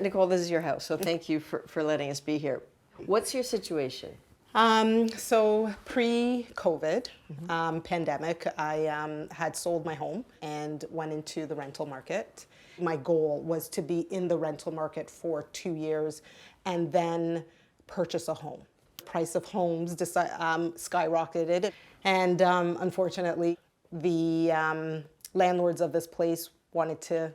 Nicole, this is your house, so thank you for letting us be here. What's your situation? So pre-COVID pandemic, I had sold my home and went into the rental market. My goal was to be in the rental market for 2 years and then purchase a home. Price of homes skyrocketed, and unfortunately, the landlords of this place wanted to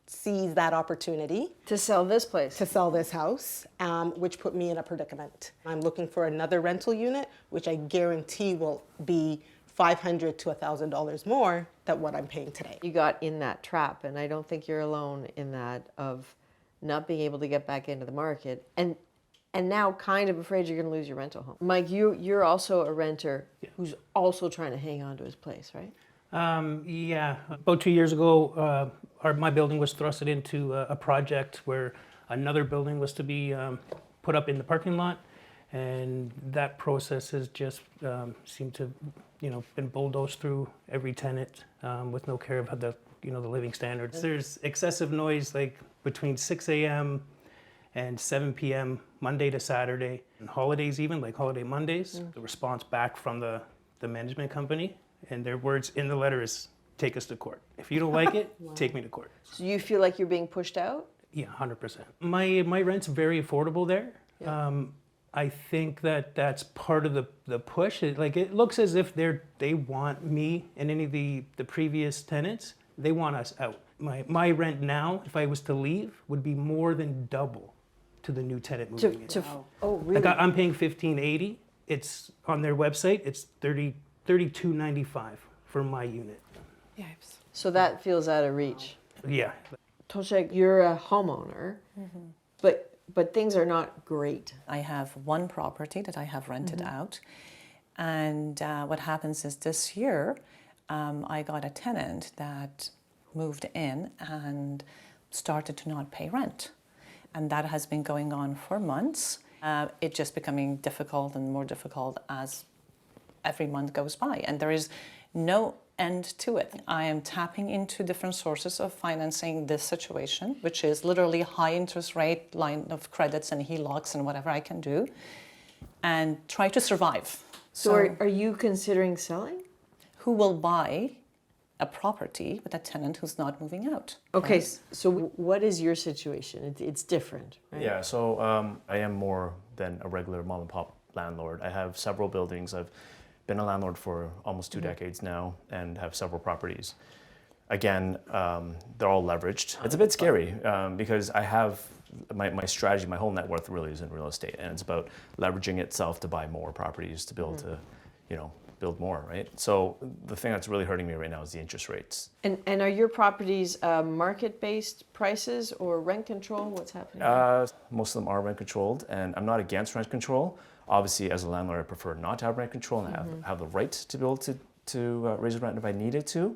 seize that opportunity To sell this place? to sell this house, which put me in a predicament. I'm looking for another rental unit, which I guarantee will be $500 to $1,000 more than what I'm paying today. You got in that trap, and I don't think you're alone in that, of not being able to get back into the market, and now kind of afraid you're going to lose your rental home. Mike, you're also a renter who's also trying to hang on to his place, right? Yeah, about 2 years ago, my building was thrusted into a project where another building was to be put up in the parking lot, and that process has just seemed to, been bulldozed through every tenant with no care of the living standards. There's excessive noise, like between 6 a.m. and 7 p.m. Monday to Saturday, and holidays even, like holiday Mondays. The response back from the management company, and their words in the letter is, take us to court. If you don't like it, take me to court. So you feel like you're being pushed out? Yeah, 100%. My rent's very affordable there. Yeah. I think that's part of the push. It looks as if they want me and any of the previous tenants, they want us out. My rent now, if I was to leave, would be more than double to the new tenant moving in. Oh, really? Like I'm paying $1,580. It's on their website. It's $32.95 for my unit. Yipes. So that feels out of reach. Yeah. Toshek, you're a homeowner, but things are not great. I have one property that I have rented out, and what happens is this year I got a tenant that moved in and started to not pay rent, and that has been going on for months. It's just becoming difficult and more difficult as every month goes by, and there is no end to it. I am tapping into different sources of financing this situation, which is literally high interest rate line of credits and HELOCs and whatever I can do, and try to survive. So are you considering selling? Who will buy a property with a tenant who's not moving out? Okay, Right? so what is your situation? It's different, right? Yeah, so I am more than a regular mom and pop landlord. I have several buildings. I've been a landlord for almost 2 decades now and have several properties. Again, they're all leveraged. It's a bit scary because I have my strategy, my whole net worth really is in real estate, and it's about leveraging itself to buy more properties to be able to, build more, right? So the thing that's really hurting me right now is the interest rates. And are your properties market-based prices or rent control? What's happening? Most of them are rent controlled, and I'm not against rent control. Obviously, as a landlord, I prefer not to have rent control and have the right to be able to raise the rent if I needed to,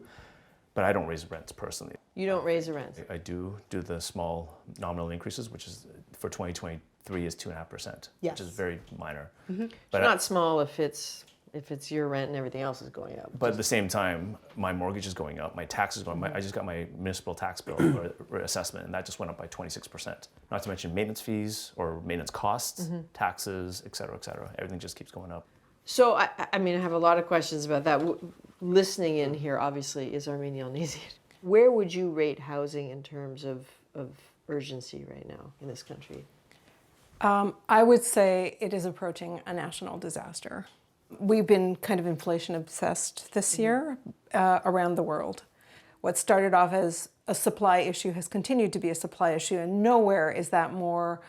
but I don't raise rents personally. You don't raise the rent? I do the small nominal increases, which is for 2023 is 2.5%, Yes. which is very minor. It's not small if it's your rent and everything else is going up. But at the same time, my mortgage is going up, my tax is going up. I just got my municipal tax bill or assessment, and that just went up by 26%. Not to mention maintenance fees or maintenance costs, taxes, et cetera, et cetera. Everything just keeps going up. So, I have a lot of questions about that. Listening in here, obviously, is Armenian Easy. Where would you rate housing in terms of urgency right now in this country? I would say it is approaching a national disaster. We've been kind of inflation obsessed this year around the world. What started off as a supply issue has continued to be a supply issue, and nowhere is that more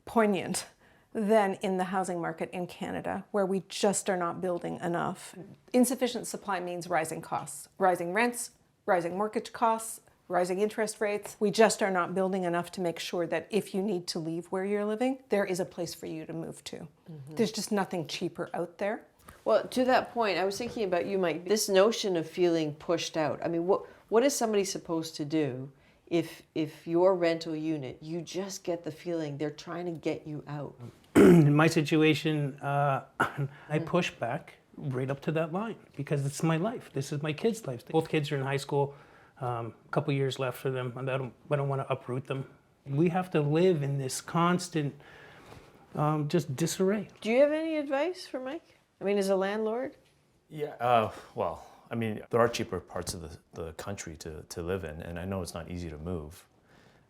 poignant than in the housing market in Canada, where we just are not building enough. Insufficient supply means rising costs, rising rents, rising mortgage costs, rising interest rates. We just are not building enough to make sure that if you need to leave where you're living, there is a place for you to move to. There's just nothing cheaper out there. Well, to that point, I was thinking about you, Mike. This notion of feeling pushed out. I mean, what is somebody supposed to do if your rental unit, you just get the feeling they're trying to get you out? In my situation, I push back right up to that line because it's my life. This is my kids' life. Both kids are in high school. A couple years left for them, and I don't want to uproot them We have to live in this constant just disarray. Do you have any advice for Mike? I mean, as a landlord? Yeah, well, I mean, there are cheaper parts of the country to live in, and I know it's not easy to move.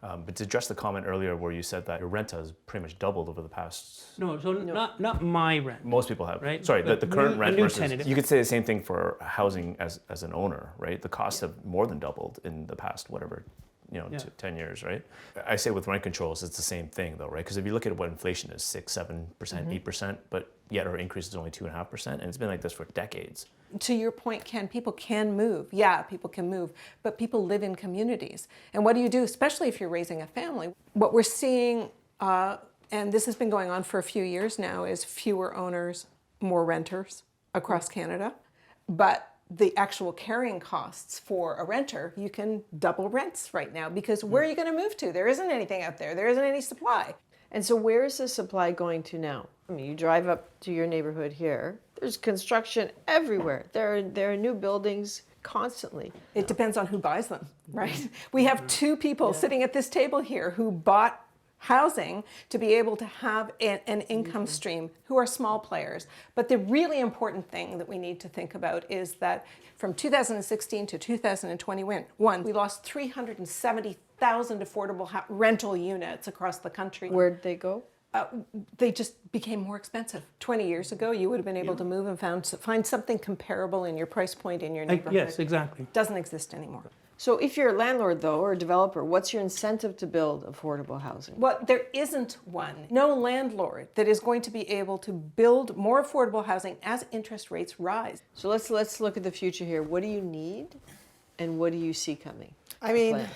But to address the comment earlier where you said that your rent has pretty much doubled over the past... No, so not my rent. Most people have. Right? Sorry, the But current a rent new versus... tenant. You could say the same thing for housing as an owner, right? The costs have more than doubled in the past, whatever, Yeah. 10 years, right? I say with rent controls, it's the same thing though, right? Because if you look at what inflation is, 6, 7%, 8%, but yet our increase is only 2.5%, and it's been like this for decades. To your point, Ken, people can move. Yeah, people can move, but people live in communities. And what do you do, especially if you're raising a family? What we're seeing, and this has been going on for a few years now, is fewer owners, more renters across Canada. But the actual carrying costs for a renter, you can double rents right now, because where are you going to move to? There isn't anything out there. There isn't any supply. And so where is the supply going to now? I mean, you drive up to your neighborhood here, there's construction everywhere. There are new buildings constantly. It depends on who buys them, right? We have two people sitting at this table here who bought housing to be able to have an income stream, who are small players. But the really important thing that we need to think about is that from 2016 to 2021, we lost 370,000 affordable rental units across the country. Where'd they go? They just became more expensive. 20 years ago, you would have been able to move and find something comparable in your price point in your neighborhood. Yes, exactly. Doesn't exist anymore. So if you're a landlord, though, or a developer, what's your incentive to build affordable housing? Well, there isn't one. No landlord that is going to be able to build more affordable housing as interest rates rise. So let's look at the future here. What do you need, and what do you see coming? I mean, Plan.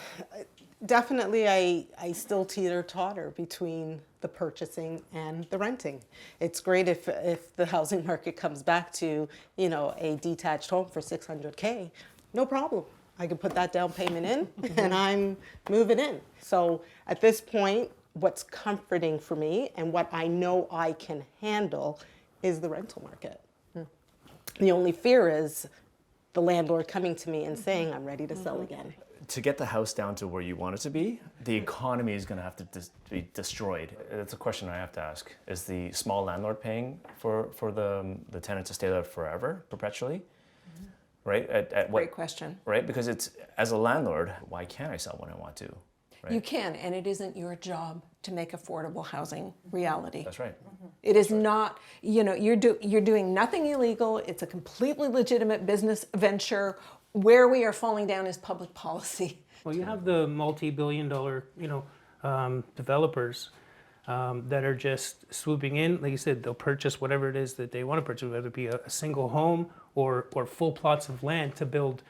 definitely I still teeter-totter between the purchasing and the renting. It's great if the housing market comes back to, a detached home for $600K, no problem. I can put that down payment in and I'm moving in. So at this point, what's comforting for me and what I know I can handle is the rental market. The only fear is the landlord coming to me and saying, I'm ready to sell again. To get the house down to where you want it to be, the economy is going to have to be destroyed. That's a question I have to ask. Is the small landlord paying for the tenant to stay there forever, perpetually? Right? At what, Great question. right? Because it's, as a landlord, why can't I sell when I want to? Right? You can, and it isn't your job to make affordable housing reality. That's right. It is not, you're doing nothing illegal. It's a completely legitimate business venture. Where we are falling down is public policy. Well, you have the multi-billion-dollar, developers that are just swooping in. Like you said, they'll purchase whatever it is that they want to purchase, whether it be a single home or full plots of land to build,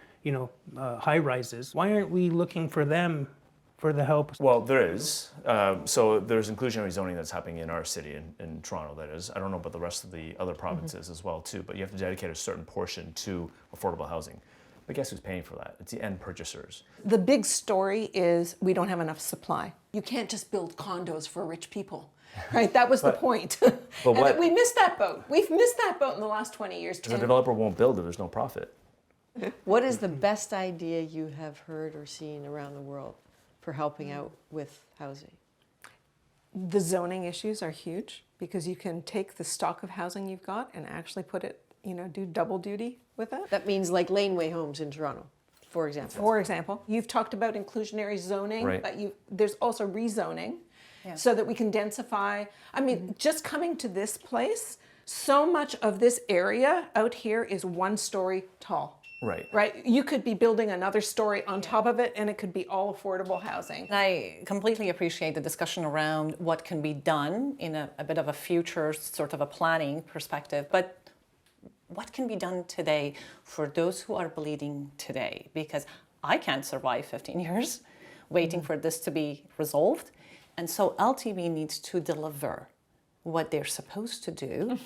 high rises. Why aren't we looking for them for the help? Well, there is. So there's inclusionary zoning that's happening in our city, in Toronto, that is. I don't know about the rest of the other provinces as well, too, but you have to dedicate a certain portion to affordable housing. But guess who's paying for that? It's the end purchasers. The big story is we don't have enough supply. You can't just build condos for rich people, right? That was the point. And we missed that boat. We've missed that boat in the last 20 years. Because the developer won't build if there's no profit. What is the best idea you have heard or seen around the world for helping out with housing? The zoning issues are huge because you can take the stock of housing you've got and actually put it, do double duty with it. That means like laneway homes in Toronto, for example. For example, you've talked about inclusionary zoning, Right. but there's also rezoning so that we can densify. I mean, just coming to this place, so much of this area out here is 1 story tall. Right. Right? You could be building another story on top of it and it could be all affordable housing. And I completely appreciate the discussion around what can be done in a bit of a future sort of a planning perspective, but what can be done today for those who are bleeding today? Because I can't survive 15 years waiting for this to be resolved. And so LTV needs to deliver what they're supposed to do,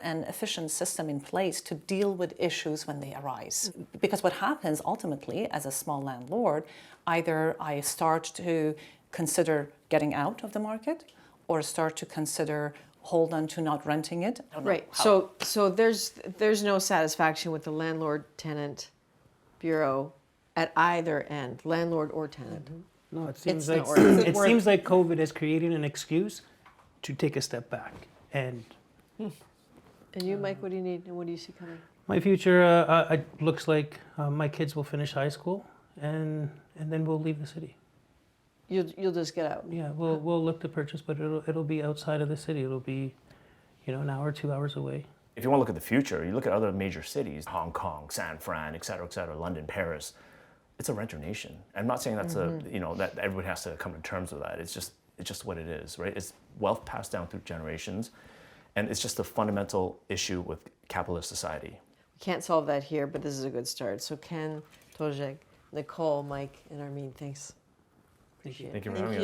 an efficient system in place to deal with issues when they arise. Because what happens ultimately as a small landlord, either I start to consider getting out of the market or start to consider hold on to not renting it. I don't know Right. how. So there's no satisfaction with the landlord-tenant bureau at either end, landlord or tenant. No, it seems It's like not working. it seems like COVID has created an excuse to take a step back. And And you, Mike, what do you need and what do you see coming? my future looks like my kids will finish high school, and then we'll leave the city. You'll just get out. Yeah, we'll look to purchase, but it'll be outside of the city. It'll be, an hour, 2 hours away. If you want to look at the future, you look at other major cities, Hong Kong, San Fran, et cetera, London, Paris. It's a renter nation. I'm not saying that's that everybody has to come to terms with that. It's just what it is, right? It's wealth passed down through generations, and it's just a fundamental issue with capitalist society. We can't solve that here, but this is a good start. So Ken, Tojek, Nicole, Mike, and Armin, thanks. Appreciate it. Thank you for having us.